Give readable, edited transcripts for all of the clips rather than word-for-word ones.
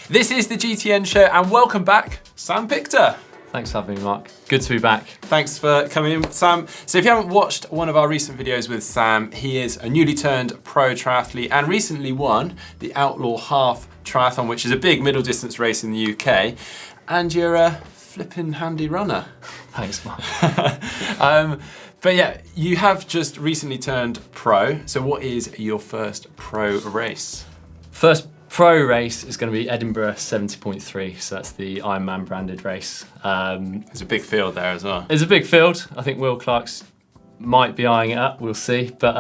This is the GTN show and welcome back, Sam Pictor. Thanks for having me, Mark. Good to be back. Thanks for coming in, Sam. So if you haven't watched one of our recent videos with Sam, he is a newly turned pro triathlete and recently won the Outlaw Half Triathlon, which is a big middle distance race in the UK. And you're a flipping handy runner. Thanks, Mark. But yeah, you have just recently turned pro. So what is your first pro race? First pro race is going to be Edinburgh 70.3, so that's the Ironman branded race. There's a big field there as well. It's a big field. I think Will Clark's might be eyeing it up, we'll see. But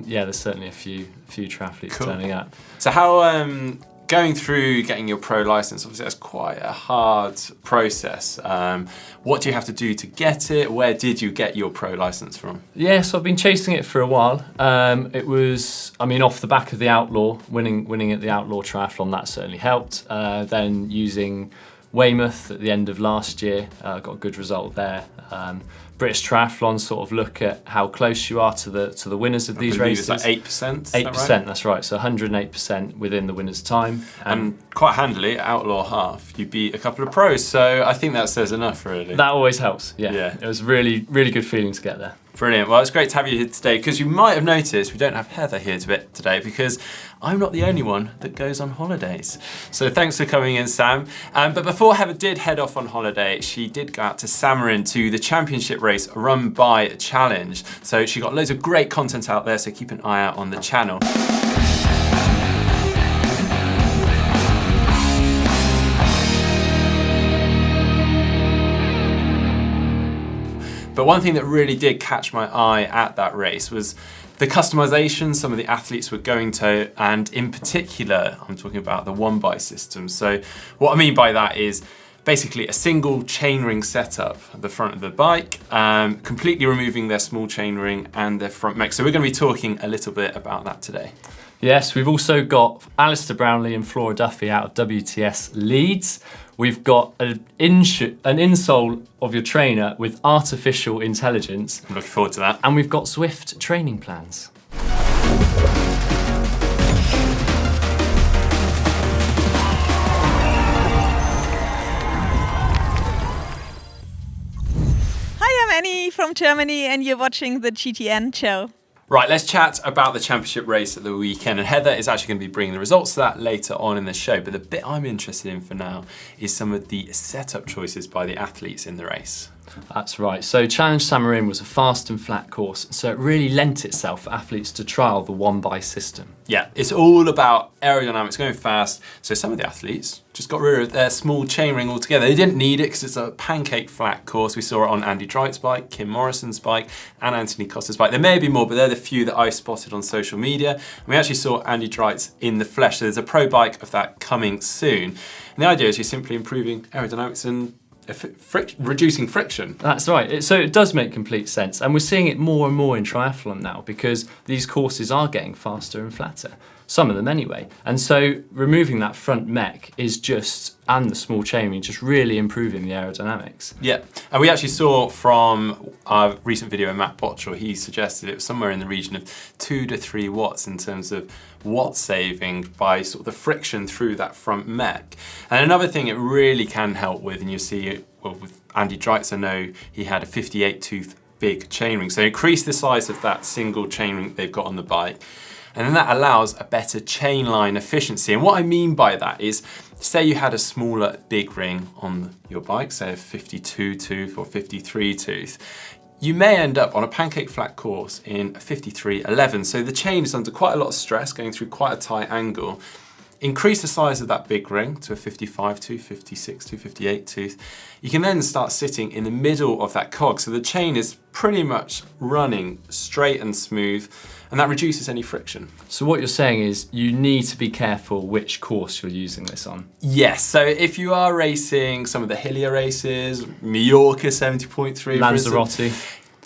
yeah, there's certainly a few triathletes turning up. So how, going through getting your pro license, obviously that's quite a hard process. What do you have to do to get it? Where did you get your pro license from? Yeah, so I've been chasing it for a while. It was, off the back of the Outlaw, winning at the Outlaw Triathlon, that certainly helped. Then using Weymouth at the end of last year, got a good result there. British Triathlon sort of look at how close you are to the winners of these races. It's like 8%? 8%, that's right. So 108% within the winner's time. And quite handily, Outlaw Half, you beat a couple of pros. So I think that says enough, really. That always helps, yeah. It was really, really good feeling to get there. Brilliant. Well, it's great to have you here today because you might have noticed we don't have Heather here today because I'm not the only one that goes on holidays. So thanks for coming in, Sam. But before Heather did head off on holiday, she did go out to Samarin to the championship race run by Challenge. So she got loads of great content out there, so keep an eye out on the channel. But one thing that really did catch my eye at that race was the customization some of the athletes were going to, and in particular, I'm talking about the one-by system. So what I mean by that is basically a single chainring setup at the front of the bike, completely removing their small chainring and their front mech. So we're going to be talking a little bit about that today. Yes, we've also got Alistair Brownlee and Flora Duffy out of WTS Leeds. We've got an insole of your trainer with artificial intelligence. I'm looking forward to that. And we've got Zwift training plans. Hi, I'm Annie from Germany and you're watching the GTN show. Right, let's chat about the championship race at the weekend. And Heather is actually going to be bringing the results to that later on in the show. But the bit I'm interested in for now is some of the setup choices by the athletes in the race. That's right. So Challenge Samarin was a fast and flat course, so it really lent itself for athletes to trial the one-by system. Yeah, it's all about aerodynamics, going fast. So some of the athletes just got rid of their small chainring altogether. They didn't need it because it's a pancake flat course. We saw it on Andi Drietz's bike, Kim Morrison's bike, and Anthony Costes' bike. There may be more, but they're the few that I spotted on social media. And we actually saw Andi Drietz in the flesh. So there's a pro bike of that coming soon. And the idea is you're simply improving aerodynamics and reducing friction. That's right. So it does make complete sense. And we're seeing it more and more in triathlon now because these courses are getting faster and flatter. Some of them anyway. And so removing that front mech is and the small chainring, just really improving the aerodynamics. Yeah, and we actually saw from our recent video with Matt Bottrill, he suggested it was somewhere in the region of 2 to 3 watts in terms of watt saving by sort of the friction through that front mech. And another thing it really can help with, and you see it, well, with Andi Drietz, I know he had a 58 tooth big chainring. So increase the size of that single chainring they've got on the bike. And then that allows a better chainline efficiency. And what I mean by that is, say you had a smaller big ring on your bike, say a 52 tooth or 53 tooth, you may end up on a pancake flat course in a 53/11. So the chain is under quite a lot of stress, going through quite a tight angle. Increase the size of that big ring to a 55 tooth, 56 tooth, 58 tooth. You can then start sitting in the middle of that cog. So the chain is pretty much running straight and smooth, and that reduces any friction. So what you're saying is you need to be careful which course you're using this on. Yes, so if you are racing some of the hillier races, Mallorca 70.3, Lanzarote.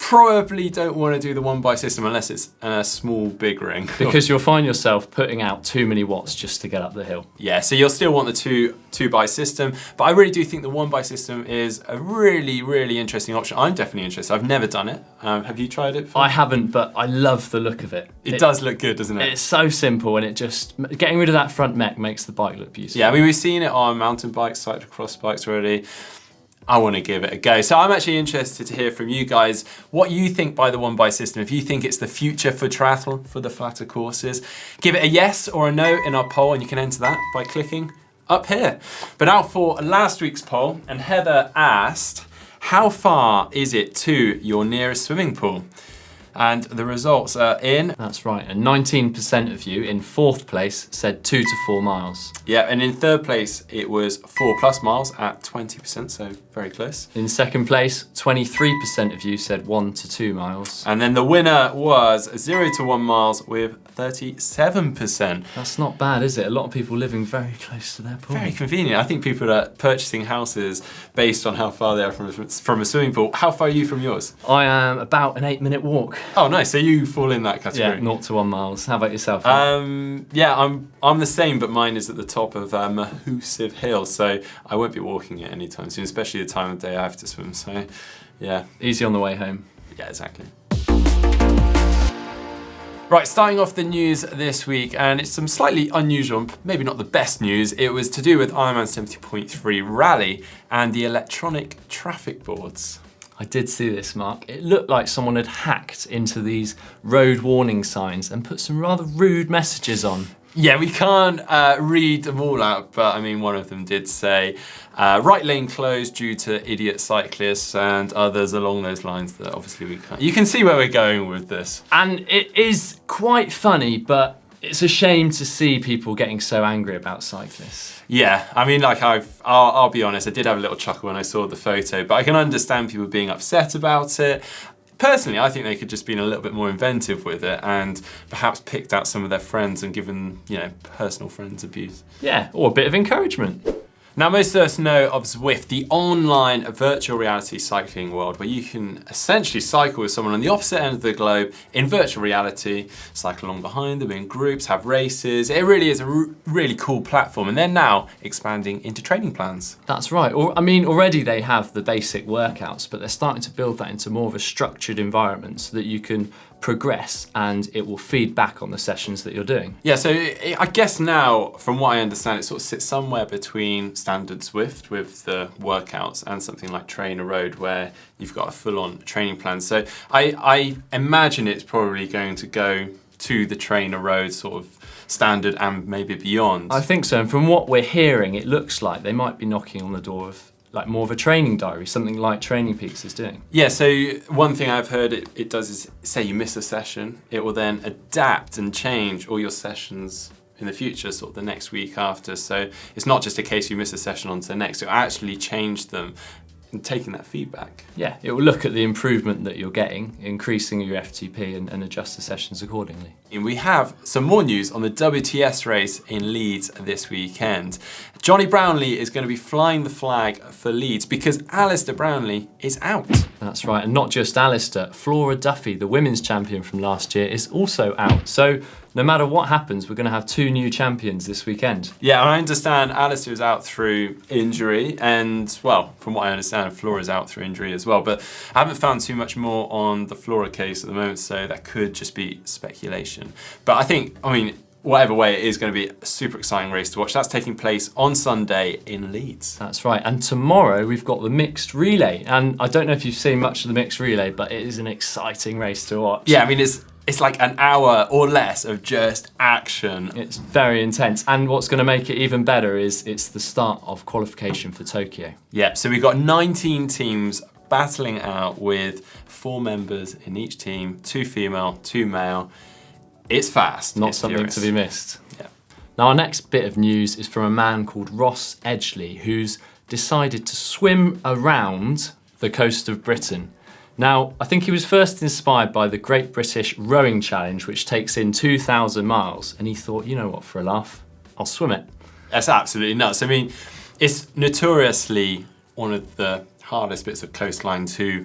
probably don't want to do the one by system unless it's a small, big ring. Because you'll find yourself putting out too many watts just to get up the hill. Yeah, so you'll still want the two by system, but I really do think the one by system is a really, really interesting option. I'm definitely interested. I've never done it. Have you tried it? I haven't, but I love the look of it. It does look good, doesn't it? It's so simple, and it just, getting rid of that front mech makes the bike look beautiful. Yeah, I mean, we've seen it on mountain bikes, cyclocross bikes already. I want to give it a go. So I'm actually interested to hear from you guys what you think by the one by system. If you think it's the future for triathlon, for the flatter courses, give it a yes or a no in our poll, and you can enter that by clicking up here. But now for last week's poll, and Heather asked, how far is it to your nearest swimming pool? And the results are in. That's right, and 19% of you in 4th place said 2 to 4 miles. Yeah, and in 3rd place, it was 4+ miles at 20%, so very close. In 2nd place, 23% of you said 1 to 2 miles. And then the winner was 0 to 1 miles with 37%. That's not bad, is it? A lot of people living very close to their pool. Very convenient. I think people are purchasing houses based on how far they are from a swimming pool. How far are you from yours? I am about an 8-minute walk. Oh, nice. So you fall in that category. Yeah, 0 to 1 miles. How about yourself? Yeah, I'm the same, but mine is at the top of Mahusive Hill, so I won't be walking it anytime soon, especially the time of day I have to swim. So, yeah. Easy on the way home. Yeah, exactly. Right, starting off the news this week, and it's some slightly unusual, maybe not the best news. It was to do with Ironman 70.3 Rally and the electronic traffic boards. I did see this, Mark. It looked like someone had hacked into these road warning signs and put some rather rude messages on. Yeah, we can't read them all out, but I mean, one of them did say, right lane closed due to idiot cyclists, and others along those lines that obviously we can't. You can see where we're going with this. And it is quite funny, but it's a shame to see people getting so angry about cyclists. Yeah, I mean, like I'll be honest, I did have a little chuckle when I saw the photo, but I can understand people being upset about it. Personally, I think they could just been a little bit more inventive with it and perhaps picked out some of their friends and given, personal friends abuse. Yeah, or a bit of encouragement. Now, most of us know of Zwift, the online virtual reality cycling world, where you can essentially cycle with someone on the opposite end of the globe in virtual reality, cycle along behind them in groups, have races. It really is a really cool platform, and they're now expanding into training plans. That's right. Already they have the basic workouts, but they're starting to build that into more of a structured environment so that you can progress and it will feed back on the sessions that you're doing. Yeah, so I guess now, from what I understand, it sort of sits somewhere between standard Zwift with the workouts and something like Trainer Road, where you've got a full-on training plan. So I imagine it's probably going to go to the Trainer Road sort of standard and maybe beyond. I think so, and from what we're hearing, it looks like they might be knocking on the door of like more of a training diary, something like Training Peaks is doing. Yeah, so one thing I've heard it does is, say you miss a session, it will then adapt and change all your sessions in the future, sort of the next week after. So it's not just a case you miss a session on to the next, it'll actually change them and taking that feedback. Yeah, it will look at the improvement that you're getting, increasing your FTP and adjust the sessions accordingly. And we have some more news on the WTS race in Leeds this weekend. Johnny Brownlee is going to be flying the flag for Leeds because Alistair Brownlee is out. That's right, and not just Alistair, Flora Duffy, the women's champion from last year, is also out. So no matter what happens, we're going to have 2 new champions this weekend. Yeah, and I understand Alistair is out through injury, and well, from what I understand, Flora's out through injury as well. But I haven't found too much more on the Flora case at the moment, so that could just be speculation. But I mean, whatever way, it is going to be a super exciting race to watch. That's taking place on Sunday in Leeds. That's right, and tomorrow we've got the mixed relay. And I don't know if you've seen much of the mixed relay, but it is an exciting race to watch. Yeah, I mean, it's like an hour or less of just action. It's very intense, and what's going to make it even better is it's the start of qualification for Tokyo. Yeah, so we've got 19 teams battling out with 4 members in each team, 2 female, 2 male. It's fast. Not it's something furious to be missed. Yeah. Now, our next bit of news is from a man called Ross Edgley, who's decided to swim around the coast of Britain. Now, I think he was first inspired by the Great British Rowing Challenge, which takes in 2,000 miles, and he thought, you know what, for a laugh, I'll swim it. That's absolutely nuts. I mean, it's notoriously one of the hardest bits of coastline to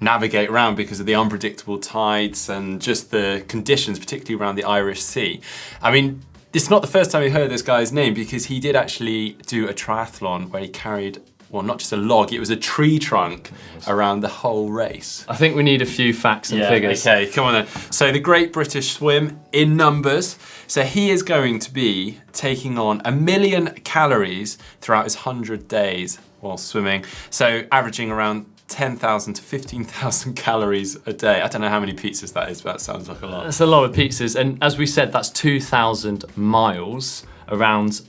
navigate around because of the unpredictable tides and just the conditions, particularly around the Irish Sea. I mean, it's not the first time we heard this guy's name, because he did actually do a triathlon where he carried, well, not just a log, it was a tree trunk around the whole race. I think we need a few facts and figures. Okay, come on then. So the Great British Swim in numbers. So he is going to be taking on 1 million calories throughout his 100 days while swimming. So averaging around 10,000 to 15,000 calories a day. I don't know how many pizzas that is, but that sounds like a lot. That's a lot of pizzas. And as we said, that's 2,000 miles around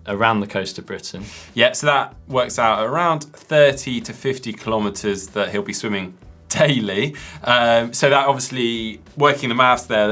the coast of Britain. Yeah, so that works out around 30 to 50 kilometers that he'll be swimming daily. So that obviously, working the maths there,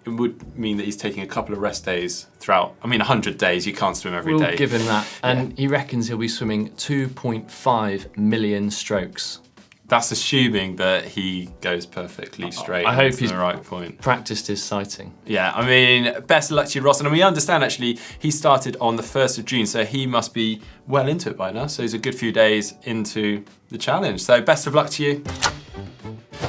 it would mean that he's taking a couple of rest days throughout. I mean, 100 days, you can't swim every day. We'll give him that. And he reckons he'll be swimming 2.5 million strokes. That's assuming that he goes perfectly straight. I hope to he's the right point. Practiced his sighting. Yeah, I mean, best of luck to you, Ross. And we understand actually he started on the 1st of June, so he must be well into it by now. So he's a good few days into the challenge. So best of luck to you.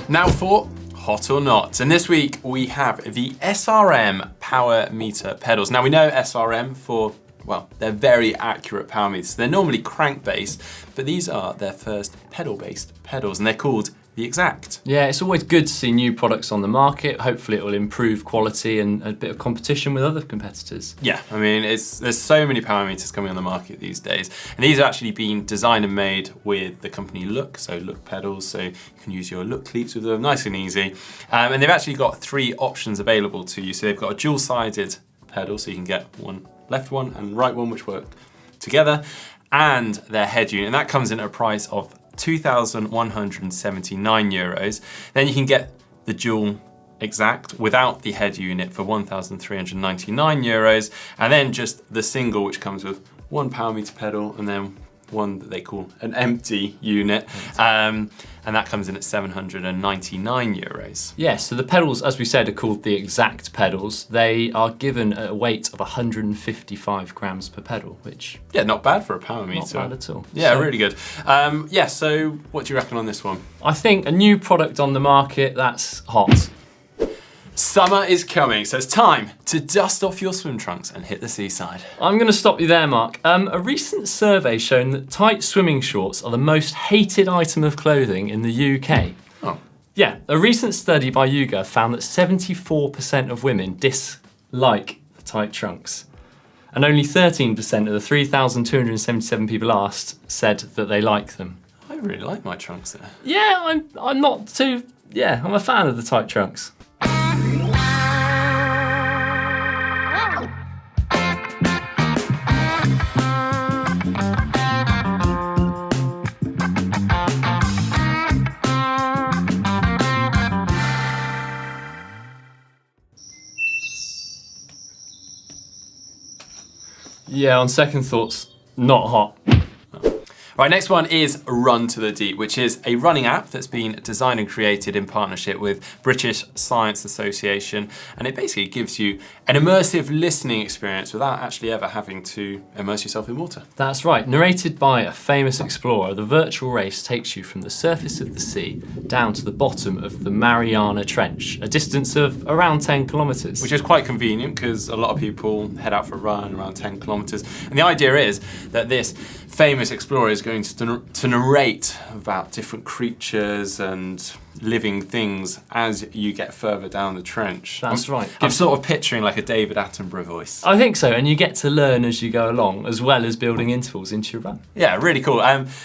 Now for Hot or Not. And this week we have the SRM Power Meter pedals. Now we know SRM for, well, they're very accurate power meters. They're normally crank-based, but these are their first pedal-based pedals, and they're called the Exact. Yeah, it's always good to see new products on the market. Hopefully it will improve quality and a bit of competition with other competitors. Yeah, I mean, there's so many power meters coming on the market these days. And these are actually being designed and made with the company Look, so Look pedals, so you can use your Look cleats with them, nice and easy. And they've actually got 3 options available to you. So they've got a dual-sided pedal, so you can get one left one and right one, which work together, and their head unit. And that comes in at a price of €2,179. Then you can get the dual Exact without the head unit for €1,399, and then just the single, which comes with 1 power meter pedal and then one that they call an empty unit, and that comes in at €799. Yeah, so the pedals, as we said, are called the Exact pedals. They are given a weight of 155 grams per pedal, which... Yeah, not bad for a power meter. Not bad at all. Yeah, so, really good. So what do you reckon on this one? I think a new product on the market that's hot. Summer is coming, so it's time to dust off your swim trunks and hit the seaside. I'm going to stop you there, Mark. A recent survey shown that tight swimming shorts are the most hated item of clothing in the UK. Oh. Yeah, a recent study by YouGov found that 74% of women dislike the tight trunks. And only 13% of the 3,277 people asked said that they like them. I really like my trunks there. Yeah, I'm not too... Yeah, I'm a fan of the tight trunks. Yeah, on second thoughts, not hot. Right, next one is Run to the Deep, which is a running app that's been designed and created in partnership with British Science Association, and it basically gives you an immersive listening experience without actually ever having to immerse yourself in water. That's right. Narrated by a famous explorer, the virtual race takes you from the surface of the sea down to the bottom of the Mariana Trench, a distance of around 10 kilometres. Which is quite convenient because a lot of people head out for a run around 10 kilometres. And the idea is that this famous explorer is going to narrate about different creatures and living things as you get further down the trench. That's right. I'm sort of picturing like a David Attenborough voice. I think so, and you get to learn as you go along, as well as building intervals into your run. Yeah, really cool.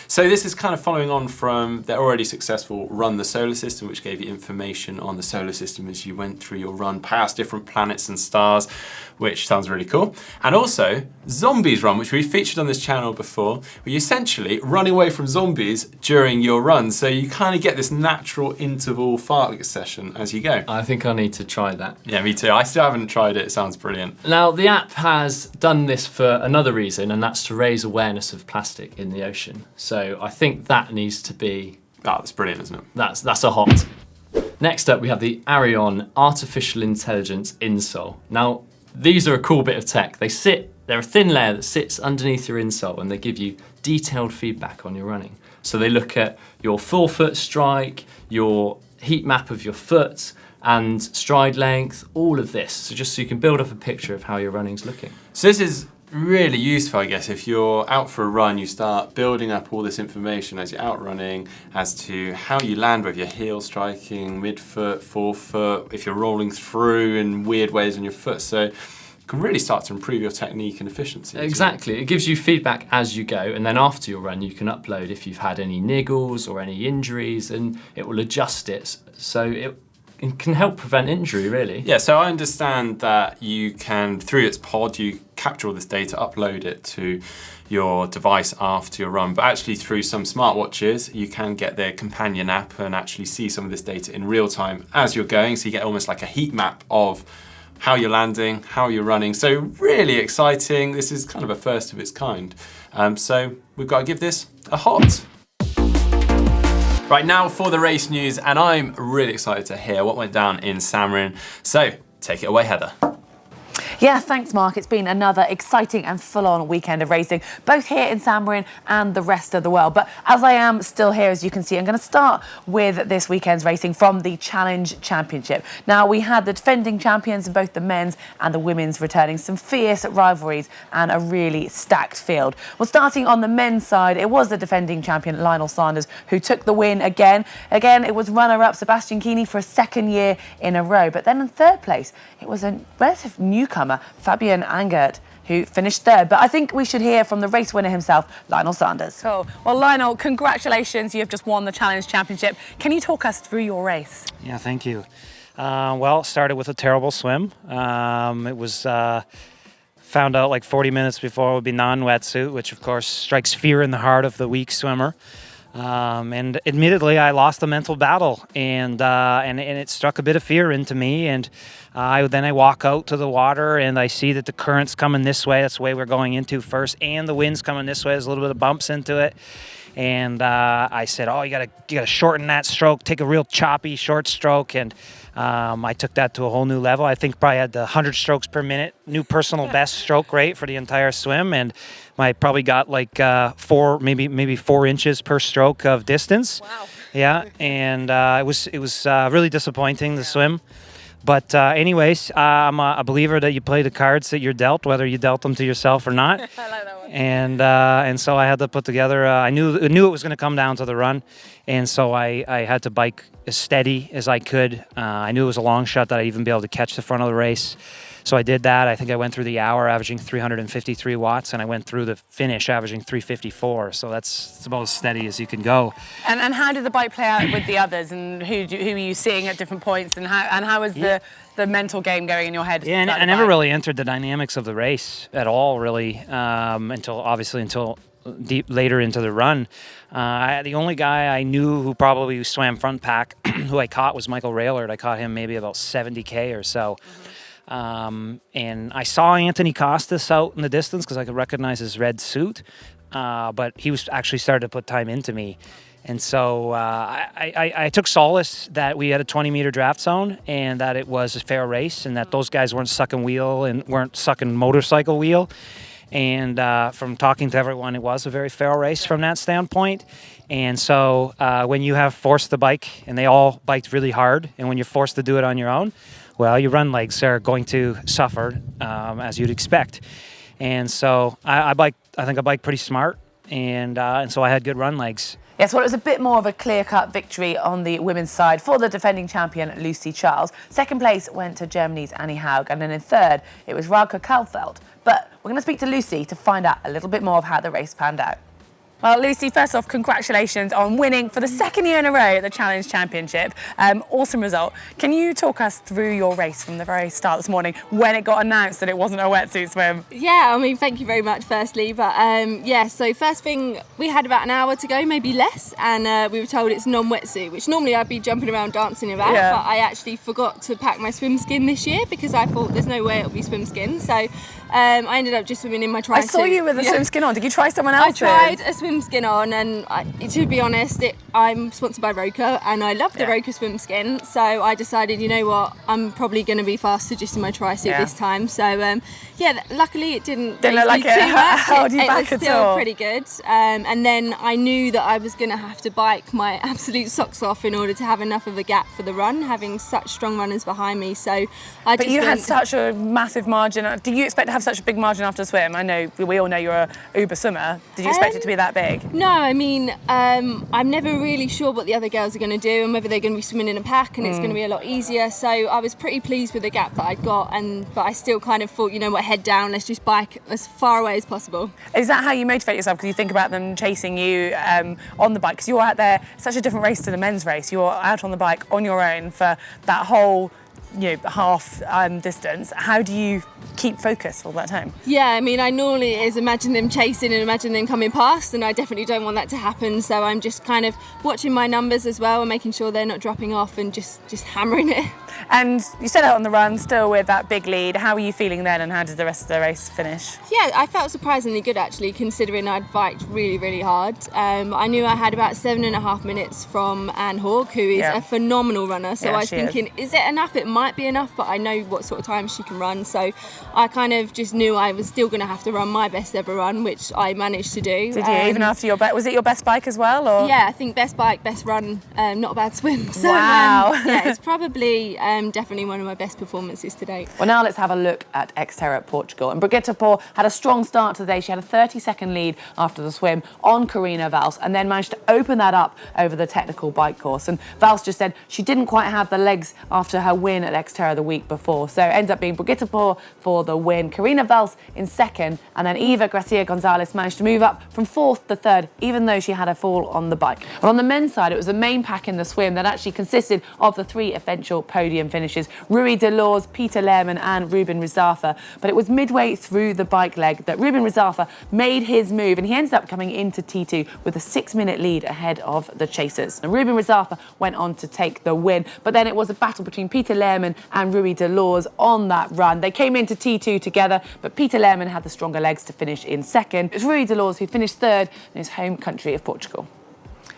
So this is kind of following on from their already successful Run the Solar System, which gave you information on the solar system as you went through your run past different planets and stars, which sounds really cool. And also Zombies Run, which we've featured on this channel before, where you essentially running away from zombies during your run. So you kind of get this natural interval fartlek session as you go. I think I need to try that. Yeah, me too. I still haven't tried it. It sounds brilliant. Now, the app has done this for another reason, and that's to raise awareness of plastic in the ocean. So I think that needs to be... Oh, that's brilliant, isn't it? That's a hot. Next up, we have the Arion Artificial Intelligence insole. Now, these are a cool bit of tech. They're a thin layer that sits underneath your insole, and they give you detailed feedback on your running. So they look at your forefoot strike, your heat map of your foot, and stride length, all of this. So just so you can build up a picture of how your running's looking. So this is really useful, I guess. If you're out for a run, you start building up all this information as you're out running as to how you land, whether you're heel striking, midfoot, forefoot, if you're rolling through in weird ways on your foot. So you can really start to improve your technique and efficiency. Exactly. It gives you feedback as you go, and then after your run you can upload if you've had any niggles or any injuries, and it will adjust it. So it can help prevent injury, really. Yeah, so I understand that you can, through its pod, you capture all this data, upload it to your device after your run, but actually through some smartwatches, you can get their companion app and actually see some of this data in real time as you're going, so you get almost like a heat map of how you're landing, how you're running. So really exciting. This is kind of a first of its kind. So we've got to give this a hot. Right, now for the race news, and I'm really excited to hear what went down in Sam. So take it away, Heather. Yeah, thanks, Mark. It's been another exciting and full-on weekend of racing, both here in Sam and the rest of the world. But as I am still here, as you can see, I'm going to start with this weekend's racing from the Challenge Championship. Now, we had the defending champions in both the men's and the women's returning, some fierce rivalries and a really stacked field. Well, starting on the men's side, it was the defending champion, Lionel Sanders, who took the win again. Again, it was runner-up Sebastian Keeney for a second year in a row. But then in third place, it was a relative newcomer, Fabian Angert, who finished third. But I think we should hear from the race winner himself, Lionel Sanders. Cool. Well, Lionel, congratulations. You have just won the Challenge Championship. Can you talk us through your race? Yeah, thank you. Well, started with a terrible swim. It was found out like 40 minutes before it would be non-wetsuit, which of course strikes fear in the heart of the weak swimmer. And admittedly, I lost a mental battle, and it struck a bit of fear into me. And then I walk out to the water, and I see that the current's coming this way. That's the way we're going into first, and the wind's coming this way. There's a little bit of bumps into it. And I said, "Oh, you gotta shorten that stroke. Take a real choppy short stroke." And I took that to a whole new level. I think probably had the 100 strokes per minute, new personal best stroke rate for the entire swim, and I probably got like 4 inches per stroke of distance. Wow. Yeah, and it was really disappointing, the swim. But anyways, I'm a believer that you play the cards that you're dealt, whether you dealt them to yourself or not. I like that one. And so I had to put together. I knew it was going to come down to the run, and so I had to bike as steady as I could. I knew it was a long shot that I'd even be able to catch the front of the race. So I did that. I think I went through the hour averaging 353 watts, and I went through the finish averaging 354. So that's about as steady as you can go. And how did the bike play out with the others, and who are you seeing at different points, and how was the mental game going in your head? Yeah, and I never really entered the dynamics of the race at all, really, until deep later into the run. The only guy I knew who probably swam front pack, who I caught, was Michael Raylard. I caught him maybe about 70K or so. And I saw Anthony Costes out in the distance because I could recognize his red suit, but he was actually started to put time into me. And so I took solace that we had a 20-meter draft zone and that it was a fair race and that those guys weren't sucking wheel and weren't sucking motorcycle wheel. And from talking to everyone, it was a very fair race from that standpoint. And so when you have forced the bike, and they all biked really hard, and when you're forced to do it on your own, well, your run legs are going to suffer, as you'd expect. And so I think I biked pretty smart, and so I had good run legs. Yes, well, it was a bit more of a clear-cut victory on the women's side for the defending champion, Lucy Charles. Second place went to Germany's Annie Haug, and then in third, it was Radka Kalfeld. But we're going to speak to Lucy to find out a little bit more of how the race panned out. Well, Lucy, first off, congratulations on winning for the second year in a row at the Challenge Championship. Awesome result. Can you talk us through your race from the very start this morning when it got announced that it wasn't a wetsuit swim? Yeah, I mean, thank you very much, firstly. But so first thing, we had about an hour to go, maybe less, and we were told it's non-wetsuit, which normally I'd be jumping around dancing about, but I actually forgot to pack my swim skin this year because I thought there's no way it'll be swim skin. So I ended up just swimming in my tri I saw suit. you with a swim skin on. Did you try someone I else's? tried a swim skin on, and to be honest, I'm sponsored by Roka, and I love the Roka swim skin. So I decided, you know what, I'm probably going to be faster just in my tri suit this time. So luckily it didn't look like me too much. held you back it at was still all. pretty good. And then I knew that I was going to have to bike my absolute socks off in order to have enough of a gap for the run, having such strong runners behind me. So But you had such a massive margin. Did you expect to have such a big margin after a swim? I know we all know you're a uber swimmer. Did you expect it to be that big? No, I mean, I'm never really sure what the other girls are going to do and whether they're going to be swimming in a pack and it's going to be a lot easier. So I was pretty pleased with the gap that I'd got, but I still kind of thought, you know what, head down, let's just bike as far away as possible. Is that how you motivate yourself? Because you think about them chasing you on the bike, because you're out there, such a different race to the men's race. You're out on the bike on your own for that whole half distance. How do you keep focus all that time? Yeah, I mean, I normally imagine them chasing and imagine them coming past, and I definitely don't want that to happen. So I'm just kind of watching my numbers as well and making sure they're not dropping off and just hammering it. And you set out on the run still with that big lead. How were you feeling then, and how did the rest of the race finish? Yeah, I felt surprisingly good actually, considering I'd biked really, really hard. I knew I had about 7.5 minutes from Anne Hawke, who is a phenomenal runner. So I was thinking, is it enough? It might be enough, but I know what sort of time she can run. So I kind of just knew I was still going to have to run my best ever run, which I managed to do. Did you? Even after was it your best bike as well? Or? Yeah, I think best bike, best run, not a bad swim. So wow. Yeah, it's probably definitely one of my best performances to date. Well, now let's have a look at Xterra Portugal. And Brigitte Poor had a strong start to the day. She had a 30-second lead after the swim on Carina Valls and then managed to open that up over the technical bike course. And Valls just said she didn't quite have the legs after her win at Xterra the week before. So it ends up being Brigitte Poor for the win, Carina Valls in second, and then Eva Gracia Gonzalez managed to move up from fourth to third, even though she had a fall on the bike. But on the men's side, it was the main pack in the swim that actually consisted of the three eventual podium finishes: Rui Delors, Peter Lehrman and Ruben Rizafa. But it was midway through the bike leg that Ruben Rizafa made his move, and he ended up coming into T2 with a 6-minute lead ahead of the chasers. And Ruben Rizafa went on to take the win, but then it was a battle between Peter Lehrman and Rui Delors on that run. They came into T2 together, but Peter Lehrman had the stronger legs to finish in second. It was Rui Delors who finished third in his home country of Portugal.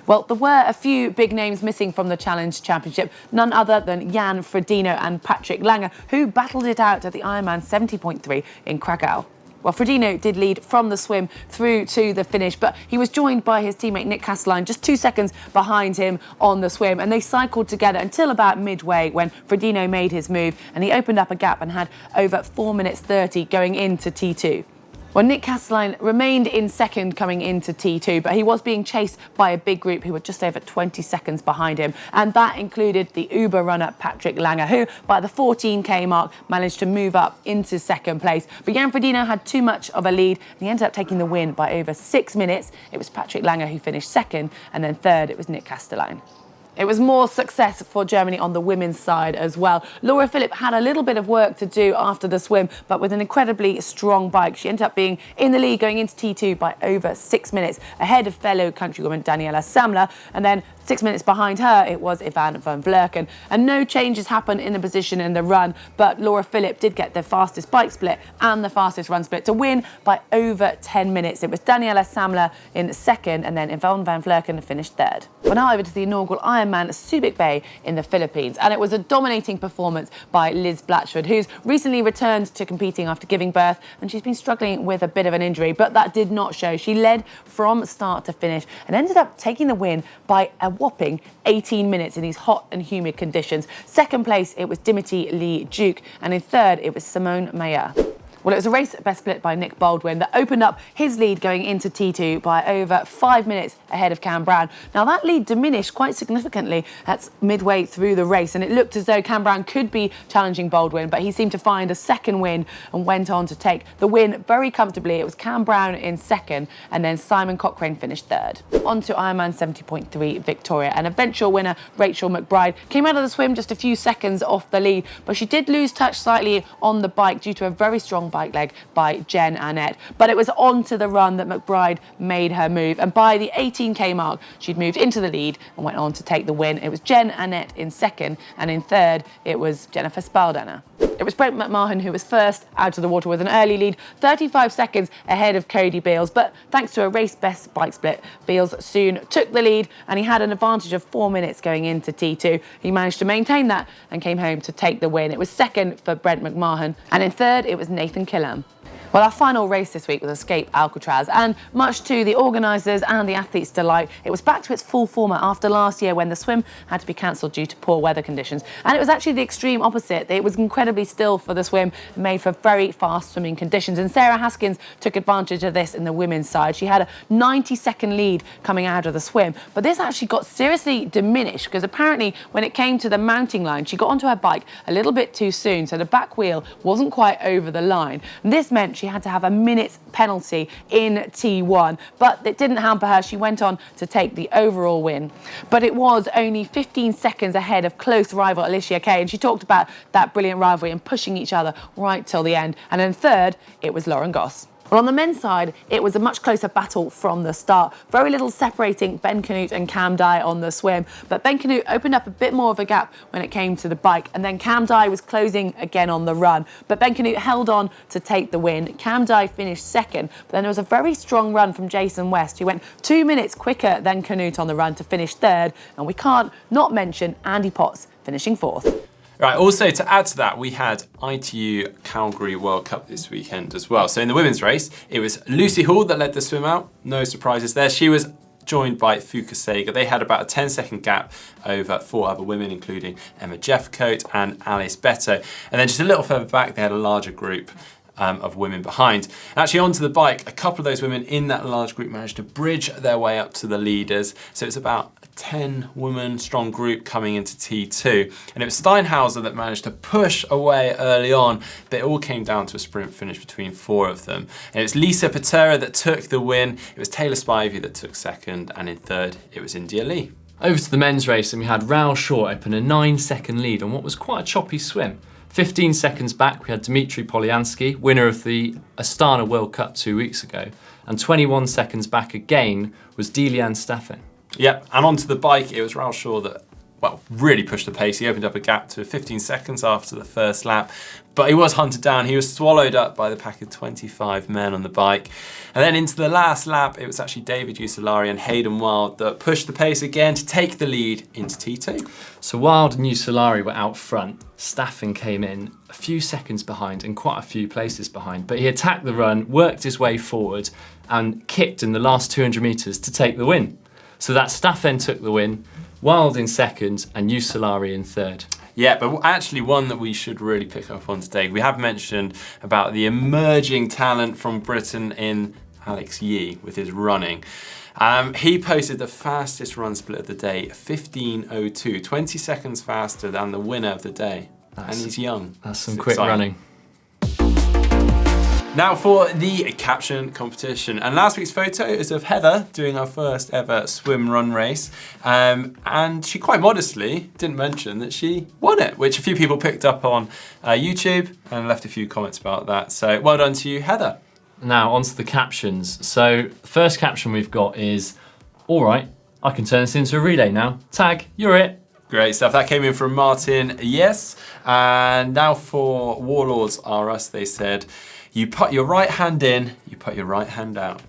Well, there were a few big names missing from the Challenge Championship, none other than Jan Frodeno and Patrick Lange, who battled it out at the Ironman 70.3 in Krakow. Well, Frodeno did lead from the swim through to the finish, but he was joined by his teammate Nick Castelline just 2 seconds behind him on the swim, and they cycled together until about midway when Frodeno made his move and he opened up a gap and had over 4 minutes 30 going into T2. Well, Nick Castelline remained in second coming into T2, but he was being chased by a big group who were just over 20 seconds behind him. And that included the Uber runner Patrick Lange, who by the 14k mark managed to move up into second place. But Jan Frodeno had too much of a lead and he ended up taking the win by over 6 minutes. It was Patrick Lange who finished second, and then third it was Nick Castelline. It was more success for Germany on the women's side as well. Laura Philipp had a little bit of work to do after the swim, but with an incredibly strong bike, she ended up being in the lead going into T2 by over 6 minutes, ahead of fellow countrywoman Daniela Samler, and then 6 minutes behind her, it was Yvonne van Vlerken. And no changes happened in the position in the run, but Laura Philipp did get the fastest bike split and the fastest run split to win by over 10 minutes. It was Daniela Samler in second, and then Yvonne van Vlerken finished third. We're now over to the inaugural Ironman Subic Bay in the Philippines, and it was a dominating performance by Liz Blatchford, who's recently returned to competing after giving birth, and she's been struggling with a bit of an injury, but that did not show. She led from start to finish and ended up taking the win by a whopping 18 minutes in these hot and humid conditions. Second place, it was Dimity Lee Duke, and in third, it was Simone Mayer. Well, it was a race best split by Nick Baldwin that opened up his lead going into T2 by over 5 minutes ahead of Cam Brown. Now, that lead diminished quite significantly at midway through the race, and it looked as though Cam Brown could be challenging Baldwin, but he seemed to find a second win and went on to take the win very comfortably. It was Cam Brown in second, and then Simon Cochrane finished third. On to Ironman 70.3 Victoria, and eventual winner Rachel McBride came out of the swim just a few seconds off the lead, but she did lose touch slightly on the bike due to a very strong bike leg by Jen Annette. But it was onto the run that McBride made her move. And by the 18k mark, she'd moved into the lead and went on to take the win. It was Jen Annette in second, and in third, it was Jennifer Spaldana. It was Brent McMahon who was first out of the water with an early lead, 35 seconds ahead of Cody Beals. But thanks to a race best bike split, Beals soon took the lead, and he had an advantage of 4 minutes going into T2. He managed to maintain that and came home to take the win. It was second for Brent McMahon, and in third, it was Nathan Killam. Well, our final race this week was Escape Alcatraz, and much to the organisers and the athletes' delight, it was back to its full format after last year when the swim had to be cancelled due to poor weather conditions. And it was actually the extreme opposite. It was incredibly still for the swim, made for very fast swimming conditions, and Sarah Haskins took advantage of this in the women's side. She had a 90-second lead coming out of the swim, but this actually got seriously diminished because apparently when it came to the mounting line, she got onto her bike a little bit too soon, so the back wheel wasn't quite over the line. And this meant she had to have a minute's penalty in T1, but it didn't hamper her. She went on to take the overall win. But it was only 15 seconds ahead of close rival Alicia Kay, and she talked about that brilliant rivalry and pushing each other right till the end. And then third, it was Lauren Goss. Well, on the men's side, it was a much closer battle from the start. Very little separating Ben Canute and Cam Dye on the swim, but Ben Canute opened up a bit more of a gap when it came to the bike, and then Cam Dye was closing again on the run. But Ben Canute held on to take the win. Cam Dye finished second, but then there was a very strong run from Jason West, who went 2 minutes quicker than Canute on the run to finish third, and we can't not mention Andy Potts finishing fourth. Right, also to add to that, we had ITU Calgary World Cup this weekend as well. So in the women's race, it was Lucy Hall that led the swim out. No surprises there. She was joined by Fuka Sega. They had about a 10-second gap over 4 other women, including Emma Jeffcoat and Alice Beto. And then just a little further back, they had a larger group of women behind. Actually, onto the bike, a couple of those women in that large group managed to bridge their way up to the leaders. So it's about a 10-woman strong group coming into T2. And it was Steinhauser that managed to push away early on, but it all came down to a sprint finish between 4 of them. And it was Lisa Patera that took the win. It was Taylor Spivey that took second, and in third, it was India Lee. Over to the men's race, and we had Raoul Short open a 9-second lead on what was quite a choppy swim. 15 seconds back, we had Dmitry Polyansky, winner of the Astana World Cup 2 weeks ago. And 21 seconds back again was Delian Staffen. Yep, and onto the bike, it was Raoul Shaw that, well, really pushed the pace. He opened up a gap to 15 seconds after the first lap, but he was hunted down. He was swallowed up by the pack of 25 men on the bike. And then into the last lap, it was actually David Usolari and Hayden Wild that pushed the pace again to take the lead into T2. So Wild and Usolari were out front. Staffen came in a few seconds behind and quite a few places behind, but he attacked the run, worked his way forward and kicked in the last 200 metres to take the win. So that Staffen took the win, Wild in second and Usolari in third. Yeah, but actually one that we should really pick up on today. We have mentioned about the emerging talent from Britain in Alex Yee with his running. He posted the fastest run split of the day, 15:02, 20 seconds faster than the winner of the day. And he's young. That's some quick running. Now for the caption competition. And last week's photo is of Heather doing our first ever swim run race. And she quite modestly didn't mention that she won it, which a few people picked up on YouTube and left a few comments about that. So well done to you, Heather. Now onto the captions. So the first caption we've got is, all right, I can turn this into a relay now. Tag, you're it. Great stuff. That came in from Martin, yes. And now for Warlords R Us, they said, you put your right hand in, you put your right hand out.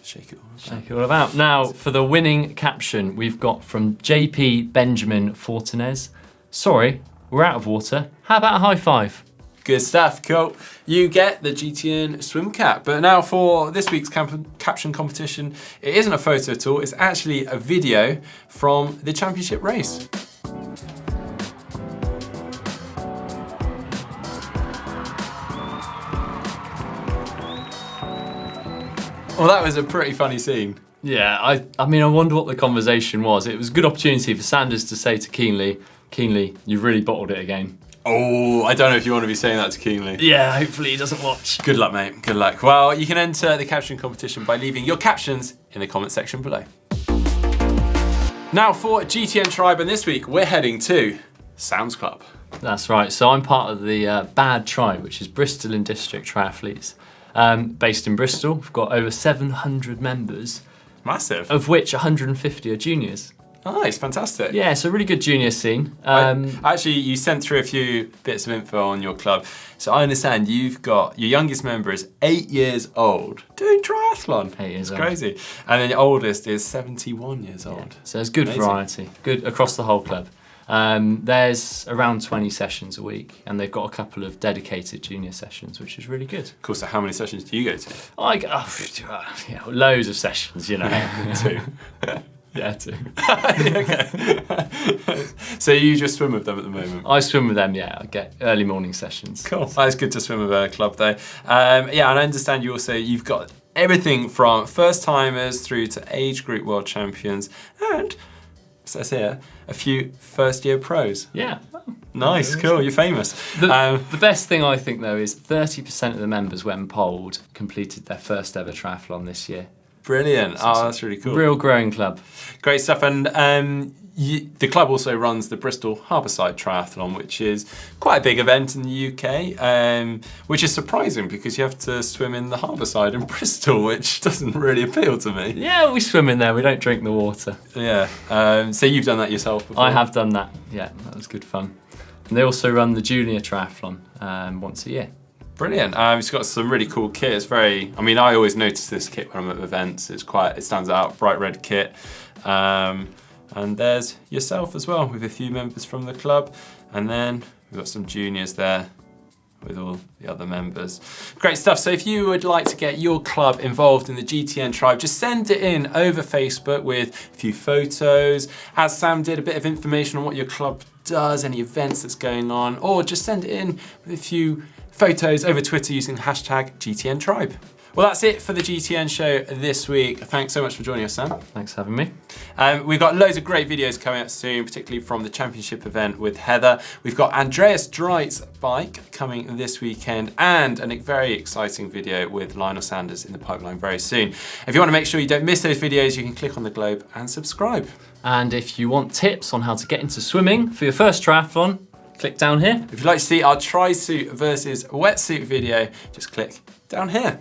Shake it all about. Shake it all about. Now, for the winning caption, we've got from JP Benjamin Fortinez. Sorry, we're out of water. How about a high five? Good stuff, cool. You get the GTN swim cap. But now for this week's caption competition, it isn't a photo at all, it's actually a video from the championship race. Well, that was a pretty funny scene. Yeah, I mean, I wonder what the conversation was. It was a good opportunity for Sanders to say to Keenly, you've really bottled it again. Oh, I don't know if you want to be saying that to Keenly. Yeah, hopefully he doesn't watch. Good luck, mate. Good luck. Well, you can enter the caption competition by leaving your captions in the comment section below. Now for GTN Tribe, and this week we're heading to Sam's Club. That's right. So I'm part of the BAD tribe, which is Bristol and District Triathletes. Based in Bristol, we've got over 700 members. Massive. Of which 150 are juniors. Nice, fantastic. Yeah, it's a really good junior scene. Actually, you sent through a few bits of info on your club. So I understand you've got, your youngest member is 8 years old doing triathlon. 8 years it's old. Crazy. And then your oldest is 71 years old. Yeah. So there's good Amazing. variety, good across the whole club. There's around 20 sessions a week, and they've got a couple of dedicated junior sessions, which is really good. Cool, so how many sessions do you go to? Yeah, loads of sessions, you know. 2. Yeah, 2. Okay. So you just swim with them at the moment? I swim with them, yeah. I get early morning sessions. Cool. It's good to swim with a club though. Yeah, and I understand you've got everything from first timers through to age group world champions and, it says here, a few first year pros. Yeah. Nice, cool, you're famous. The best thing I think though is 30% of the members when polled completed their first ever triathlon this year. Brilliant. Oh, that's really cool. Real growing club. Great stuff. And the club also runs the Bristol Harbourside Triathlon, which is quite a big event in the UK, which is surprising because you have to swim in the Harbourside in Bristol, which doesn't really appeal to me. Yeah, we swim in there. We don't drink the water. Yeah. So you've done that yourself before? I have done that. Yeah, that was good fun. And they also run the junior triathlon once a year. Brilliant. It's got some really cool kit. It's very, I mean, I always notice this kit when I'm at events. It stands out, bright red kit. And there's yourself as well with a few members from the club. And then we've got some juniors there with all the other members. Great stuff. So if you would like to get your club involved in the GTN tribe, just send it in over Facebook with a few photos. As Sam did, a bit of information on what your club does, any events that's going on, or just send it in with a few photos over Twitter using the hashtag GTN tribe. Well, that's it for the GTN show this week. Thanks so much for joining us, Sam. Thanks for having me. We've got loads of great videos coming up soon, particularly from the championship event with Heather. We've got Andi Drietz's bike coming this weekend and a very exciting video with Lionel Sanders in the pipeline very soon. If you want to make sure you don't miss those videos, you can click on the globe and subscribe. And if you want tips on how to get into swimming for your first triathlon, click down here. If you'd like to see our tri-suit versus wetsuit video, just click down here.